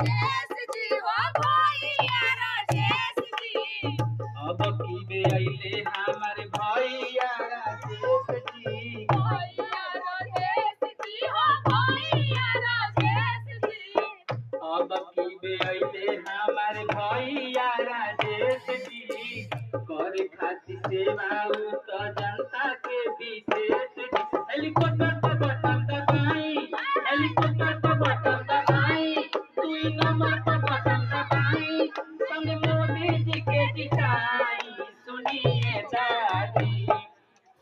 राजेश जी हो भैया राजेश जी अब की बे आइले हमारे भैया राजेश जी भैया राजेश जी हो भैया राजेश जी अब की बे आइले हमारे भैया राजेश जी करे खातिर सेवा उ तो जनता के विशेष जी हेलीकॉप्टर का बटन दबाई हेलीकॉप्टर का बटन दबाई दुई नंबर का बटन दबाई संग मोदी जी के जिताई सुनिए दादी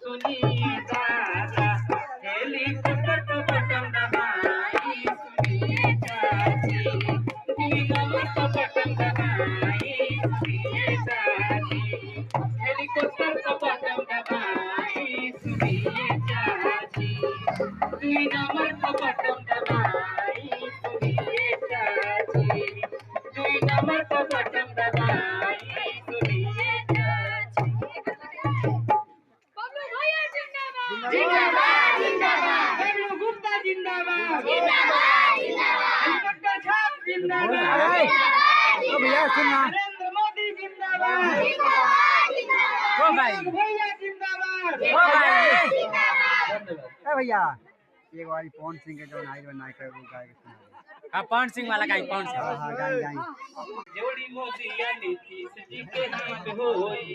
सुनिए दादा हेलीकॉप्टर का बटन दबाई सुनिए दादी दुई नंबर का बटन दबाई सुनिए दादी हेलीकॉप्टर का बटन दबाई सुनिए दादी दुई नंबर का बटन दबाई सुनिए दादी दुई नंबर का बटन दबाई सुनिए दादी बबलू भैया जिंदाबाद जिंदाबाद जिंदाबाद बबलू गुप्ता जिंदाबाद जिंदाबाद जिंदाबाद हेलीकॉप्टर छाप जिंदाबाद ओ भैया सुनना नरेंद्र मोदी जिंदाबाद जिंदाबाद जिंदाबाद ओ भाई भैया जिंदाबाद ओ भाई धन्यवाद ए भैया एक बारी पवन सिंह के जो नाई बनाए के वो गाय के सुना हाँ पवन सिंह वाला गाई पवन सिंह हां गाई गाई जोड़ी मोदी या नीतीश जी के हाथ होई